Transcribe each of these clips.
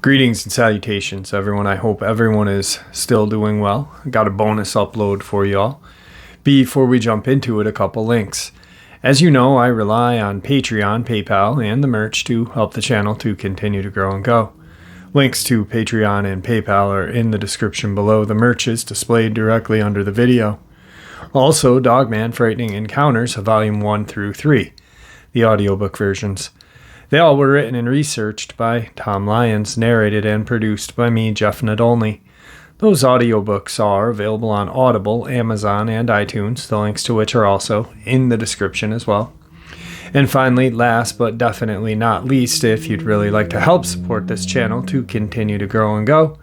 Greetings and salutations, everyone. I hope everyone is still doing well. I got a bonus upload for y'all. Before we jump into it, a couple links. As you know, I rely on Patreon, PayPal, and the merch to help the channel to continue to grow and go. Links to Patreon and PayPal are in the description below. The merch is displayed directly under the video. Also, Dogman Frightening Encounters, Volume 1 through 3, the audiobook versions. They all were written and researched by Tom Lyons, narrated and produced by me, Jeff Nadolny. Those audiobooks are available on Audible, Amazon, and iTunes, the links to which are also in the description as well. And finally, last but definitely not least, if you'd really like to help support this channel to continue to grow and go,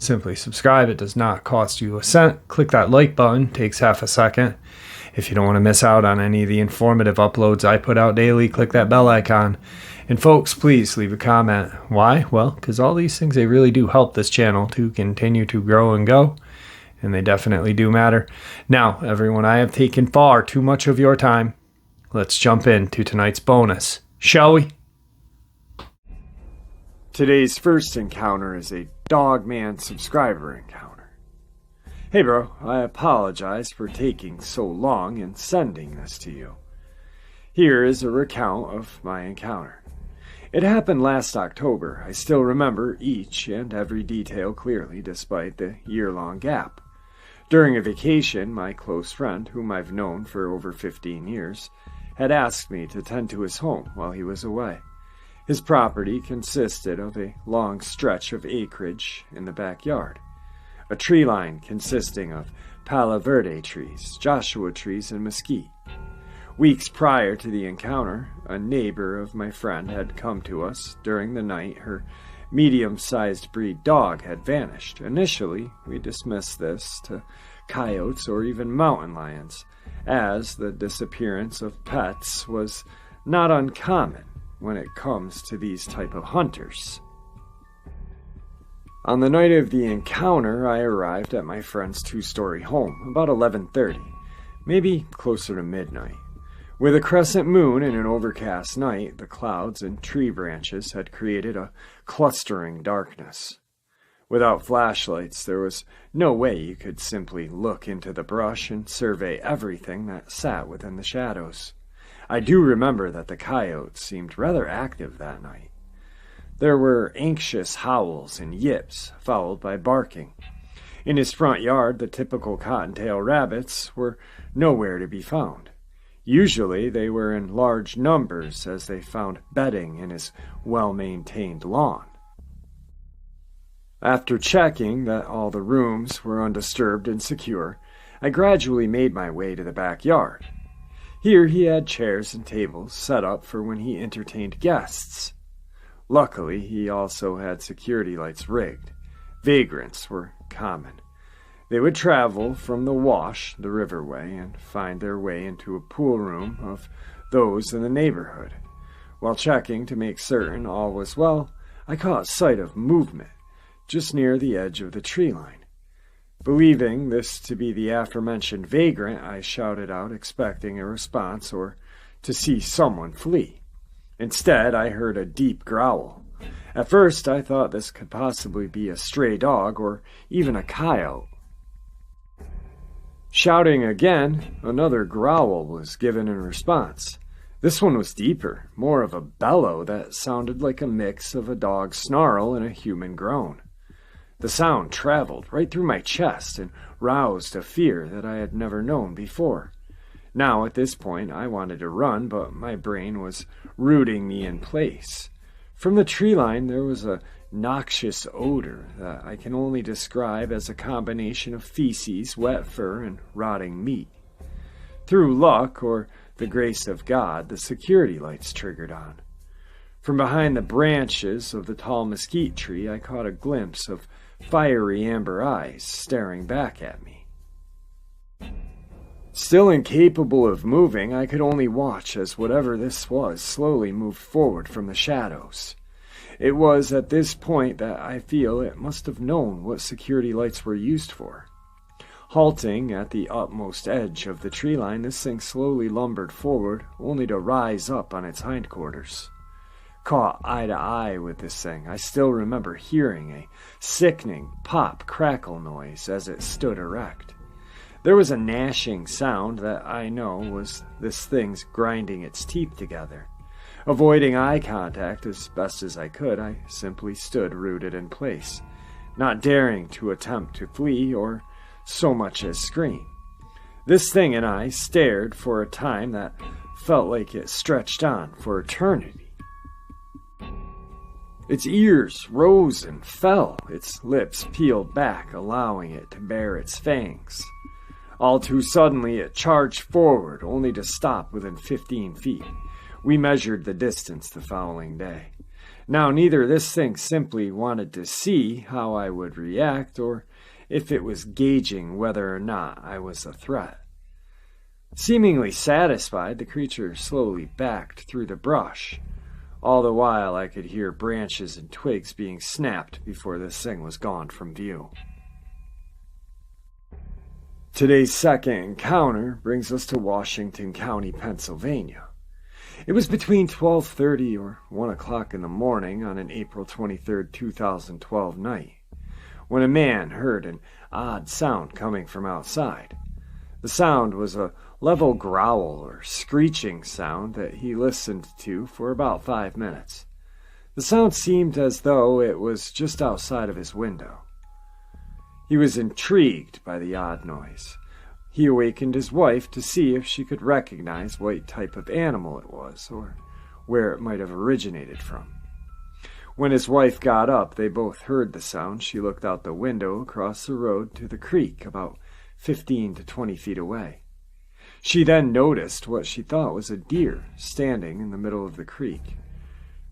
simply subscribe. It does not cost you a cent. Click that like button, takes half a second. If you don't want to miss out on any of the informative uploads I put out daily, click that bell icon. And folks, please leave a comment. Why? Well, because all these things, they really do help this channel to continue to grow and go. And they definitely do matter. Now, everyone, I have taken far too much of your time. Let's jump into tonight's bonus, shall we? Today's first encounter is a Dogman subscriber encounter. Hey bro, I apologize for taking so long in sending this to you. Here is a recount of my encounter. It happened last October. I still remember each and every detail clearly despite the year-long gap. During a vacation, my close friend, whom I've known for over 15 years, had asked me to tend to his home while he was away. His property consisted of a long stretch of acreage in the backyard, a tree line consisting of Palo Verde trees, Joshua trees, and mesquite. Weeks prior to the encounter, a neighbor of my friend had come to us. During the night, her medium-sized breed dog had vanished. Initially, we dismissed this to coyotes or even mountain lions, as the disappearance of pets was not uncommon when it comes to these type of hunters. On the night of the encounter, I arrived at my friend's two-story home, about 11:30, maybe closer to midnight. With a crescent moon and an overcast night, the clouds and tree branches had created a clustering darkness. Without flashlights, there was no way you could simply look into the brush and survey everything that sat within the shadows. I do remember that the coyotes seemed rather active that night. There were anxious howls and yips, followed by barking. In his front yard, the typical cottontail rabbits were nowhere to be found. Usually they were in large numbers as they found bedding in his well-maintained lawn. After checking that all the rooms were undisturbed and secure, I gradually made my way to the backyard. Here he had chairs and tables set up for when he entertained guests. Luckily, he also had security lights rigged. Vagrants were common. They would travel from the wash, the riverway, and find their way into a pool room of those in the neighborhood. While checking to make certain all was well, I caught sight of movement just near the edge of the tree line. Believing this to be the aforementioned vagrant, I shouted out, expecting a response or to see someone flee. Instead, I heard a deep growl. At first, I thought this could possibly be a stray dog or even a coyote. Shouting again, another growl was given in response. This one was deeper, more of a bellow that sounded like a mix of a dog's snarl and a human groan. The sound traveled right through my chest and roused a fear that I had never known before. Now, at this point, I wanted to run, but my brain was rooting me in place. From the tree line, there was a noxious odor that I can only describe as a combination of feces, wet fur, and rotting meat. Through luck, or the grace of God, the security lights triggered on. From behind the branches of the tall mesquite tree, I caught a glimpse of fiery amber eyes staring back at me. Still incapable of moving, I could only watch as whatever this was slowly moved forward from the shadows. It was at this point that I feel it must have known what security lights were used for. Halting at the utmost edge of the tree line, this thing slowly lumbered forward, only to rise up on its hindquarters. Caught eye to eye with this thing, I still remember hearing a sickening pop-crackle noise as it stood erect. There was a gnashing sound that I know was this thing's grinding its teeth together. Avoiding eye contact as best as I could, I simply stood rooted in place, not daring to attempt to flee or so much as scream. This thing and I stared for a time that felt like it stretched on for eternity. Its ears rose and fell, its lips peeled back, allowing it to bare its fangs. All too suddenly it charged forward, only to stop within 15 feet. We measured the distance the following day. Now neither this thing simply wanted to see how I would react, or if it was gauging whether or not I was a threat. Seemingly satisfied, the creature slowly backed through the brush. All the while I could hear branches and twigs being snapped before this thing was gone from view. Today's second encounter brings us to Washington County, Pennsylvania. It was between 12:30 or 1 o'clock in the morning on an April 23, 2012 night, when a man heard an odd sound coming from outside. The sound was a level growl or screeching sound that he listened to for about 5 minutes. The sound seemed as though it was just outside of his window. He was intrigued by the odd noise. He awakened his wife to see if she could recognize what type of animal it was, or where it might have originated from. When his wife got up, they both heard the sound. She looked out the window across the road to the creek, about 15 to 20 feet away. She then noticed what she thought was a deer standing in the middle of the creek.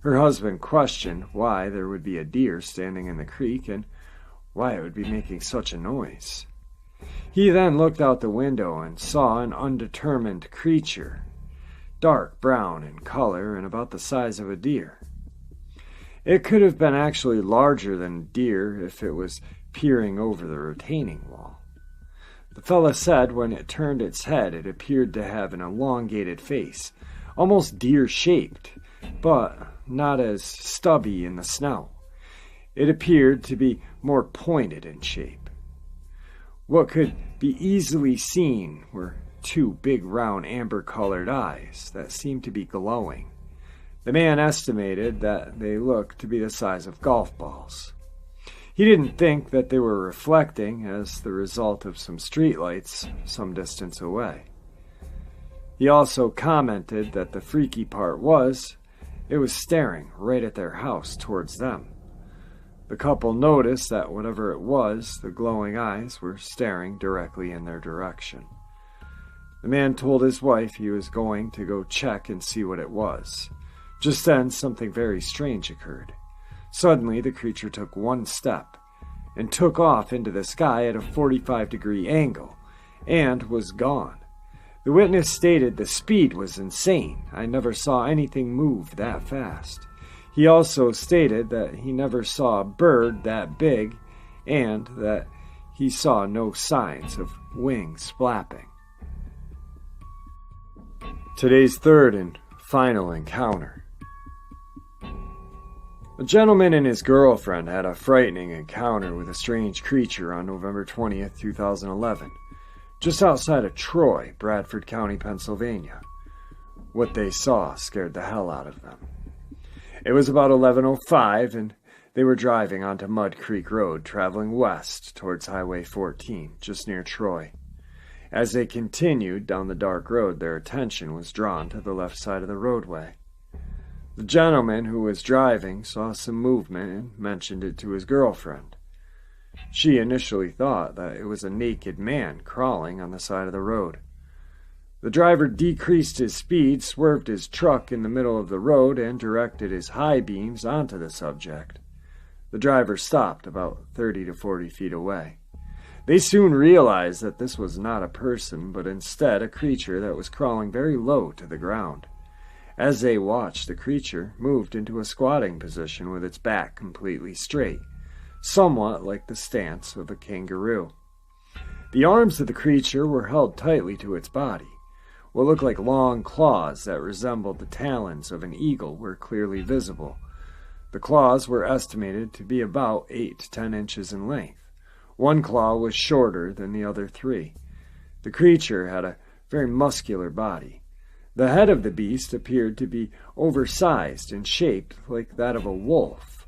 Her husband questioned why there would be a deer standing in the creek and why it would be making such a noise. He then looked out the window and saw an undetermined creature, dark brown in color and about the size of a deer. It could have been actually larger than a deer if it was peering over the retaining wall. The fella said when it turned its head, it appeared to have an elongated face, almost deer-shaped, but not as stubby in the snout. It appeared to be more pointed in shape. What could be easily seen were two big round amber-colored eyes that seemed to be glowing. The man estimated that they looked to be the size of golf balls. He didn't think that they were reflecting as the result of some streetlights some distance away. He also commented that the freaky part was, it was staring right at their house towards them. The couple noticed that whatever it was, the glowing eyes were staring directly in their direction. The man told his wife he was going to go check and see what it was. Just then, something very strange occurred. Suddenly, the creature took one step and took off into the sky at a 45-degree angle and was gone. The witness stated the speed was insane. I never saw anything move that fast. He also stated that he never saw a bird that big and that he saw no signs of wings flapping. Today's third and final encounter. A gentleman and his girlfriend had a frightening encounter with a strange creature on November 20th, 2011, just outside of Troy, Bradford County, Pennsylvania. What they saw scared the hell out of them. It was about 11:05, and they were driving onto Mud Creek Road, traveling west towards Highway 14, just near Troy. As they continued down the dark road, their attention was drawn to the left side of the roadway. The gentleman who was driving saw some movement and mentioned it to his girlfriend. She initially thought that it was a naked man crawling on the side of the road. The driver decreased his speed, swerved his truck in the middle of the road, and directed his high beams onto the subject. The driver stopped about 30 to 40 feet away. They soon realized that this was not a person, but instead a creature that was crawling very low to the ground. As they watched, the creature moved into a squatting position with its back completely straight, somewhat like the stance of a kangaroo. The arms of the creature were held tightly to its body. What looked like long claws that resembled the talons of an eagle were clearly visible. The claws were estimated to be about 8 to 10 inches in length. One claw was shorter than the other 3. The creature had a very muscular body. The head of the beast appeared to be oversized and shaped like that of a wolf.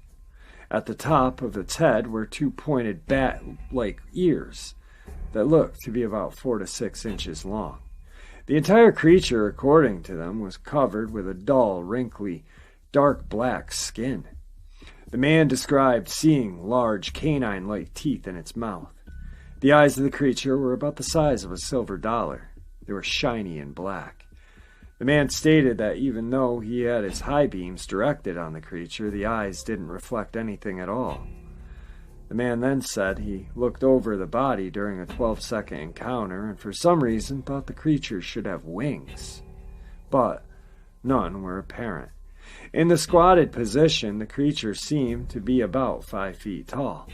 At the top of its head were 2 pointed bat-like ears that looked to be about 4 to 6 inches long. The entire creature, according to them, was covered with a dull, wrinkly, dark black skin. The man described seeing large canine-like teeth in its mouth. The eyes of the creature were about the size of a silver dollar. They were shiny and black. The man stated that even though he had his high beams directed on the creature, the eyes didn't reflect anything at all. The man then said he looked over the body during a 12-second encounter and for some reason thought the creature should have wings. But none were apparent. In the squatted position, the creature seemed to be about 5 feet tall.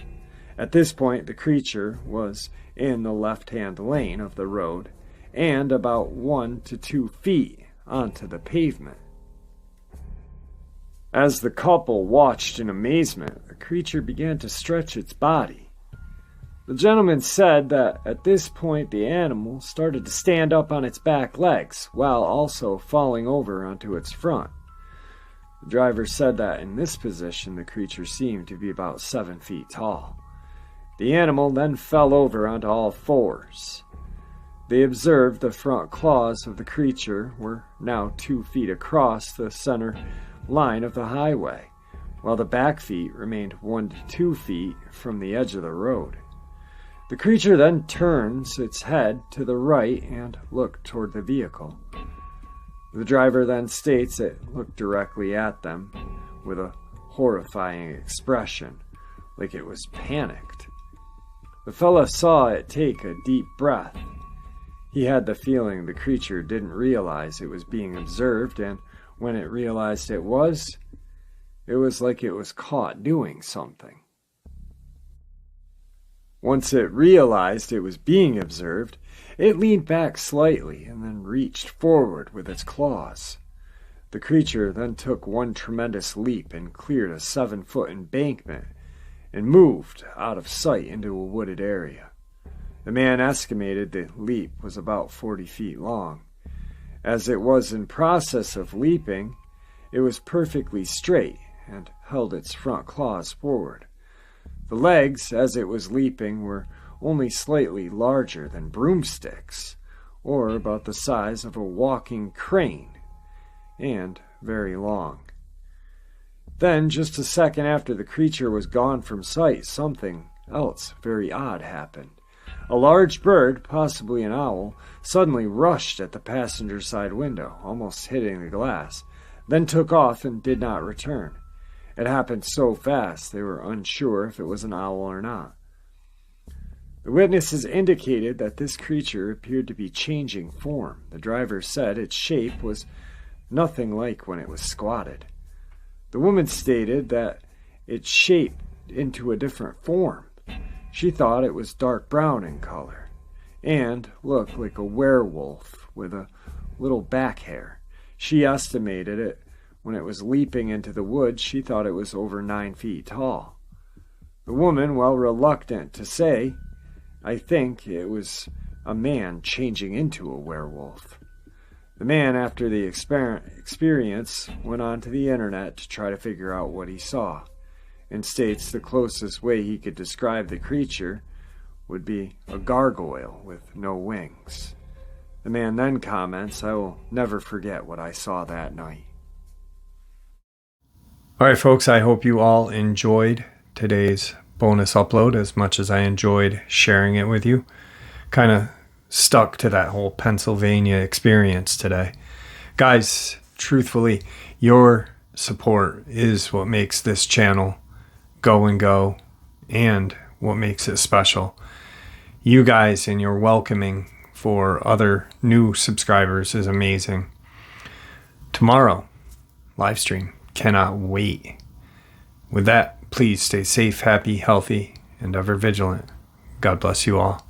At this point, the creature was in the left-hand lane of the road and about 1 to 2 feet onto the pavement. As the couple watched in amazement, the creature began to stretch its body. The gentleman said that at this point the animal started to stand up on its back legs while also falling over onto its front. The driver said that in this position the creature seemed to be about 7 feet tall. The animal then fell over onto all fours. They observed the front claws of the creature were now 2 feet across the center line of the highway, while the back feet remained 1 to 2 feet from the edge of the road. The creature then turns its head to the right and looked toward the vehicle. The driver then states it looked directly at them with a horrifying expression, like it was panicked. The fella saw it take a deep breath. He had the feeling the creature didn't realize it was being observed, and when it realized it was like it was caught doing something. Once it realized it was being observed, it leaned back slightly and then reached forward with its claws. The creature then took one tremendous leap and cleared a 7-foot embankment and moved out of sight into a wooded area. The man estimated the leap was about 40 feet long. As it was in process of leaping, it was perfectly straight and held its front claws forward. The legs, as it was leaping, were only slightly larger than broomsticks, or about the size of a walking crane, and very long. Then, just a second after the creature was gone from sight, something else very odd happened. A large bird, possibly an owl, suddenly rushed at the passenger side window, almost hitting the glass, then took off and did not return. It happened so fast they were unsure if it was an owl or not. The witnesses indicated that this creature appeared to be changing form. The driver said its shape was nothing like when it was squatted. The woman stated that it shaped into a different form. She thought it was dark brown in color and looked like a werewolf with a little back hair. She estimated it when it was leaping into the woods. She thought it was over 9 feet tall. The woman, while reluctant to say, I think it was a man changing into a werewolf. The man, after the experience, went onto the internet to try to figure out what he saw, and states the closest way he could describe the creature would be a gargoyle with no wings. The man then comments, I will never forget what I saw that night. All right, folks, I hope you all enjoyed today's bonus upload as much as I enjoyed sharing it with you. Kind of stuck to that whole Pennsylvania experience today. Guys, truthfully, your support is what makes this channel go and go and what makes it special. You guys and your welcoming for other new subscribers is amazing. Tomorrow, live stream. Cannot wait. With that, please stay safe, happy, healthy, and ever vigilant. God bless you all.